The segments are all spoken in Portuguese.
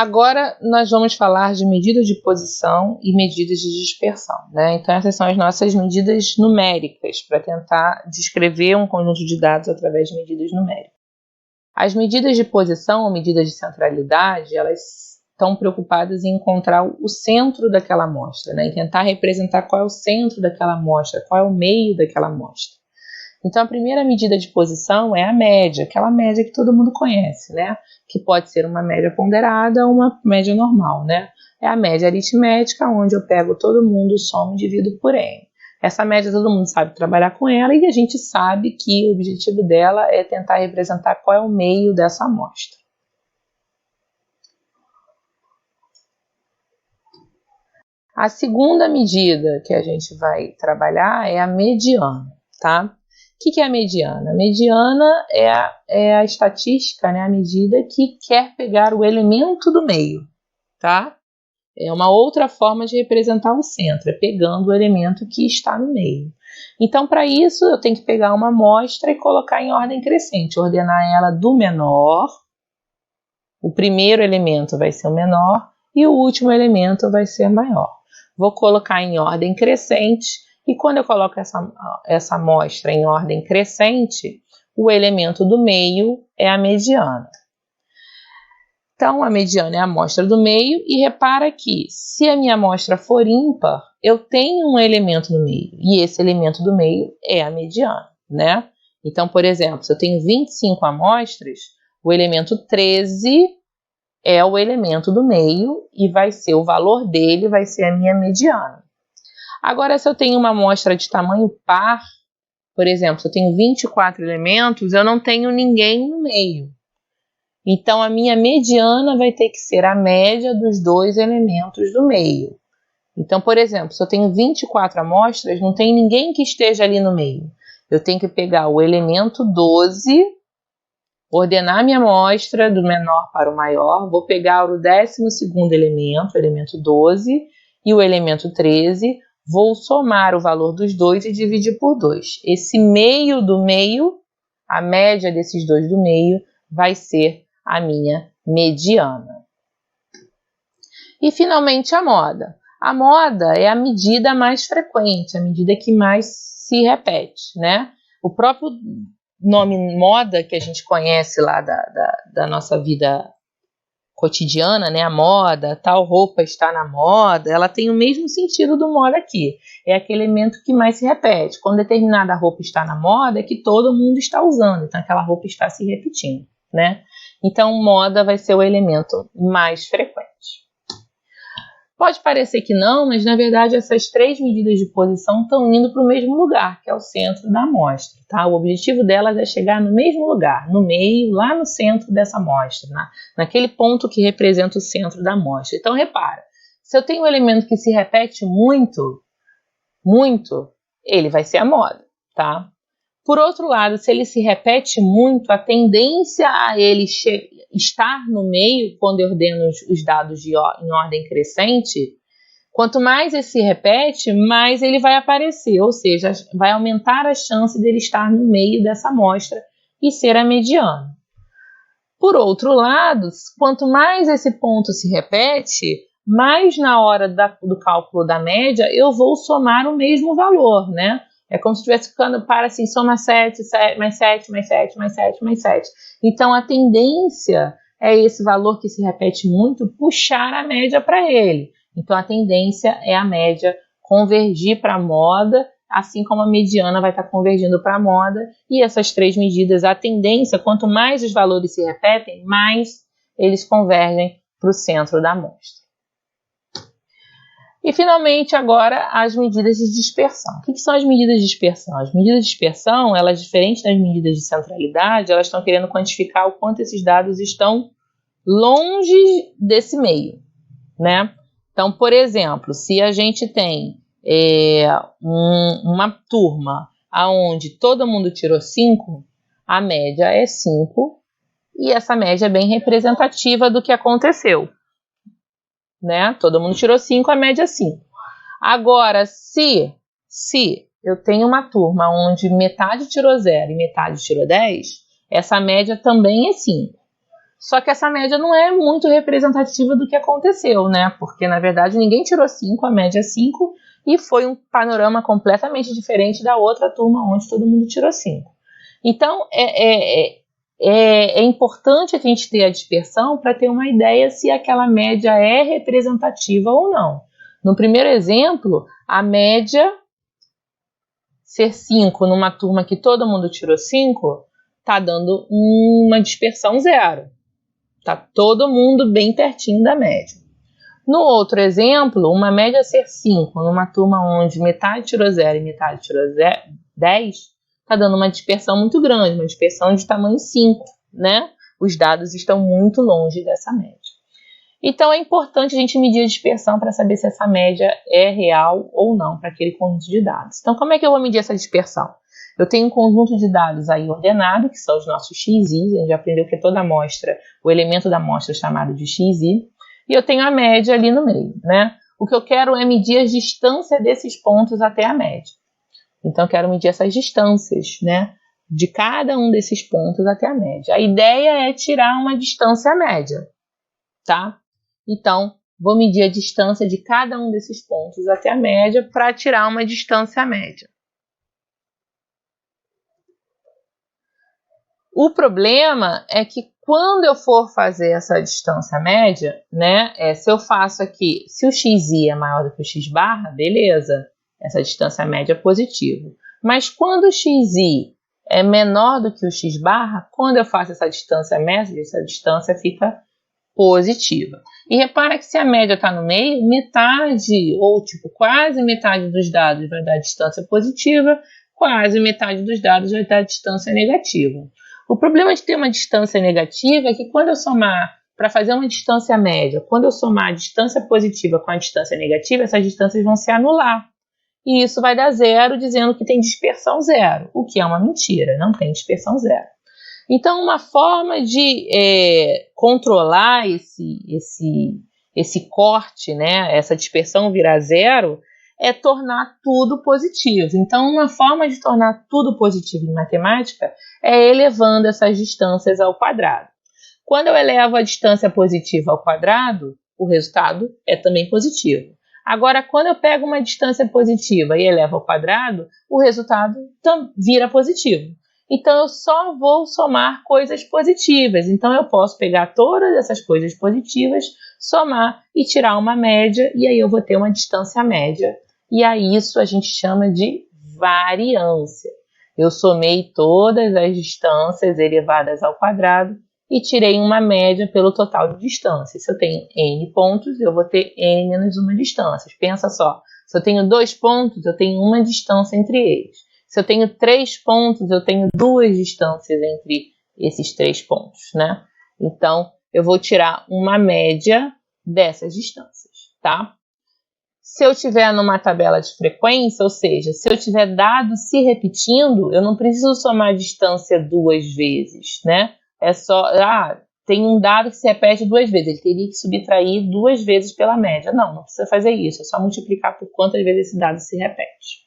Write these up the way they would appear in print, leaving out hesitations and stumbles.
Agora nós vamos falar de medidas de posição e medidas de dispersão, né? Então essas são as nossas medidas numéricas para tentar descrever um conjunto de dados através de medidas numéricas. As medidas de posição ou medidas de centralidade, elas estão preocupadas em encontrar o centro daquela amostra, né? Em tentar representar qual é o centro daquela amostra, qual é o meio daquela amostra. Então, a primeira medida de posição é a média, aquela média que todo mundo conhece, né? Que pode ser uma média ponderada ou uma média normal, né? É a média aritmética, onde eu pego todo mundo, somo e divido por N. Essa média todo mundo sabe trabalhar com ela e a gente sabe que o objetivo dela é tentar representar qual é o meio dessa amostra. A segunda medida que a gente vai trabalhar é a mediana, tá? O que é a mediana? A mediana é a estatística, né, a medida que quer pegar o elemento do meio, tá? É uma outra forma de representar o centro, é pegando o elemento que está no meio. Então, para isso, eu tenho que pegar uma amostra e colocar em ordem crescente, ordenar ela do menor. O primeiro elemento vai ser o menor e o último elemento vai ser maior. Vou colocar em ordem crescente e quando eu coloco essa amostra em ordem crescente, o elemento do meio é a mediana. Então, a mediana é a amostra do meio e repara que se a minha amostra for ímpar, eu tenho um elemento no meio e esse elemento do meio é a mediana, né? Então, por exemplo, se eu tenho 25 amostras, o elemento 13 é o elemento do meio e vai ser o valor dele, vai ser a minha mediana. Agora, se eu tenho uma amostra de tamanho par, por exemplo, se eu tenho 24 elementos, eu não tenho ninguém no meio. Então, a minha mediana vai ter que ser a média dos dois elementos do meio. Então, por exemplo, se eu tenho 24 amostras, não tem ninguém que esteja ali no meio. Eu tenho que pegar o elemento 12, ordenar minha amostra do menor para o maior, vou pegar o 12º elemento, o elemento 12, e o elemento 13, vou somar o valor dos dois e dividir por 2. Esse meio do meio, a média desses dois do meio, vai ser a minha mediana. E finalmente a moda. A moda é a medida mais frequente, a medida que mais se repete, né? O próprio nome moda que a gente conhece lá da nossa vida cotidiana, né? A moda, tal roupa está na moda, ela tem o mesmo sentido do moda aqui. É aquele elemento que mais se repete. Quando determinada roupa está na moda, é que todo mundo está usando, então aquela roupa está se repetindo, né? Então, moda vai ser o elemento mais frequente. Pode parecer que não, mas na verdade essas três medidas de posição estão indo para o mesmo lugar, que é o centro da amostra, tá? O objetivo delas é chegar no mesmo lugar, no meio, lá no centro dessa amostra, naquele ponto que representa o centro da amostra. Então, repara, se eu tenho um elemento que se repete muito, ele vai ser a moda, tá? Por outro lado, se ele se repete muito, a tendência a ele estar no meio, quando eu ordeno os dados em ordem crescente, quanto mais ele se repete, mais ele vai aparecer, ou seja, vai aumentar a chance dele estar no meio dessa amostra e ser a mediana. Por outro lado, quanto mais esse ponto se repete, mais na hora do cálculo da média, eu vou somar o mesmo valor, né? É como se estivesse ficando para assim, soma 7, mais 7, mais 7, mais 7, mais 7. Então, a tendência é esse valor que se repete muito, puxar a média para ele. Então, a tendência é a média convergir para a moda, assim como a mediana vai estar convergindo para a moda. E essas três medidas, a tendência, quanto mais os valores se repetem, mais eles convergem para o centro da amostra. E, finalmente, agora, as medidas de dispersão. O que são as medidas de dispersão? As medidas de dispersão, elas, diferentes das medidas de centralidade, elas estão querendo quantificar o quanto esses dados estão longe desse meio, né? Então, por exemplo, se a gente tem uma turma onde todo mundo tirou 5, a média é 5, e essa média é bem representativa do que aconteceu. Né? Todo mundo tirou 5, a média é 5. Agora, se eu tenho uma turma onde metade tirou 0 e metade tirou 10, essa média também é 5. Só que essa média não é muito representativa do que aconteceu, né? Porque, na verdade, ninguém tirou 5, a média é 5, e foi um panorama completamente diferente da outra turma, onde todo mundo tirou 5. Então, é importante a gente ter a dispersão para ter uma ideia se aquela média é representativa ou não. No primeiro exemplo, a média ser 5 numa turma que todo mundo tirou 5, está dando uma dispersão 0. Está todo mundo bem pertinho da média. No outro exemplo, uma média ser 5 numa turma onde metade tirou 0 e metade tirou 10, está dando uma dispersão muito grande, uma dispersão de tamanho 5, né? Os dados estão muito longe dessa média. Então, é importante a gente medir a dispersão para saber se essa média é real ou não para aquele conjunto de dados. Então, como é que eu vou medir essa dispersão? Eu tenho um conjunto de dados aí ordenado, que são os nossos xi, a gente já aprendeu que toda amostra, o elemento da amostra é chamado de xi, e eu tenho a média ali no meio, né? O que eu quero é medir a distância desses pontos até a média. Então, eu quero medir essas distâncias, né? De cada um desses pontos até a média. A ideia é tirar uma distância média, tá? Então, vou medir a distância de cada um desses pontos até a média para tirar uma distância média. O problema é que quando eu for fazer essa distância média, né, se eu faço aqui, se o xi é maior do que o x barra, beleza, essa distância média é positiva. Mas quando o xi é menor do que o x barra, quando eu faço essa distância média, essa distância fica positiva. E repara que se a média está no meio, metade, ou tipo quase metade dos dados vai dar distância positiva, quase metade dos dados vai dar distância negativa. O problema de ter uma distância negativa é que quando eu somar, para fazer uma distância média, quando eu somar a distância positiva com a distância negativa, essas distâncias vão se anular. E isso vai dar 0, dizendo que tem dispersão 0, o que é uma mentira, não tem dispersão 0. Então, uma forma de controlar esse corte, né, essa dispersão virar 0, é tornar tudo positivo. Então, uma forma de tornar tudo positivo em matemática é elevando essas distâncias ao quadrado. Quando eu elevo a distância positiva ao quadrado, o resultado é também positivo. Agora, quando eu pego uma distância positiva e elevo ao quadrado, o resultado vira positivo. Então, eu só vou somar coisas positivas. Então, eu posso pegar todas essas coisas positivas, somar e tirar uma média, e aí eu vou ter uma distância média. E a isso a gente chama de variância. Eu somei todas as distâncias elevadas ao quadrado e tirei uma média pelo total de distâncias. Se eu tenho n pontos, eu vou ter n menos uma distância. Pensa só, se eu tenho 2 pontos, eu tenho uma distância entre eles. Se eu tenho 3 pontos, eu tenho 2 distâncias entre esses 3 pontos, né? Então, eu vou tirar uma média dessas distâncias, tá? Se eu tiver numa tabela de frequência, ou seja, se eu tiver dados se repetindo, eu não preciso somar a distância 2 vezes, né? É só, tem um dado que se repete 2 vezes, ele teria que subtrair 2 vezes pela média. Não precisa fazer isso, é só multiplicar por quantas vezes esse dado se repete,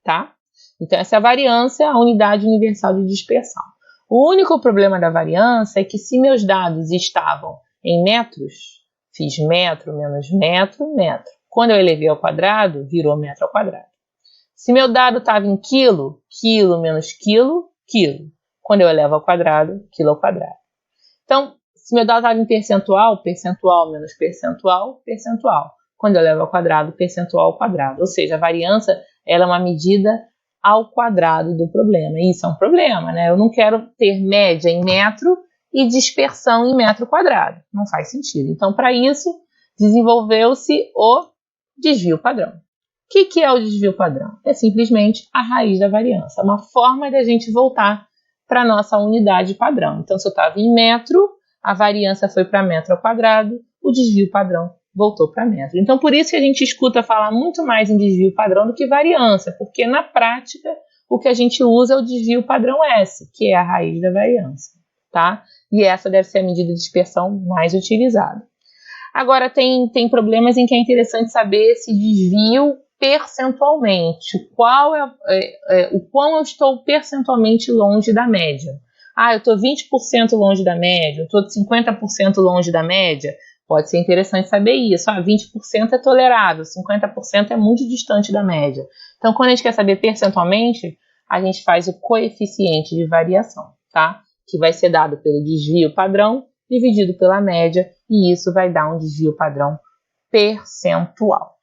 tá? Então, essa é a variância, a unidade universal de dispersão. O único problema da variância é que se meus dados estavam em metros, fiz metro menos metro, metro. Quando eu elevei ao quadrado, virou metro ao quadrado. Se meu dado estava em quilo, quilo menos quilo, quilo. Quando eu elevo ao quadrado, quilo ao quadrado. Então, se meu dado estava em percentual, percentual menos percentual, percentual. Quando eu elevo ao quadrado, percentual ao quadrado. Ou seja, a variância ela é uma medida ao quadrado do problema. E isso é um problema, né? Eu não quero ter média em metro e dispersão em metro quadrado. Não faz sentido. Então, para isso, desenvolveu-se o desvio padrão. O que é o desvio padrão? É simplesmente a raiz da variância. É uma forma de a gente voltar para a nossa unidade padrão. Então, se eu estava em metro, a variância foi para metro ao quadrado, o desvio padrão voltou para metro. Então, por isso que a gente escuta falar muito mais em desvio padrão do que variância, porque na prática o que a gente usa é o desvio padrão S, que é a raiz da variância, tá? E essa deve ser a medida de dispersão mais utilizada. Agora, tem problemas em que é interessante saber esse desvio percentualmente, o quão eu estou percentualmente longe da média. eu estou 20% longe da média, eu estou 50% longe da média. Pode ser interessante saber isso. 20% é tolerável, 50% é muito distante da média. Então, quando a gente quer saber percentualmente, a gente faz o coeficiente de variação, tá? Que vai ser dado pelo desvio padrão dividido pela média, e isso vai dar um desvio padrão percentual.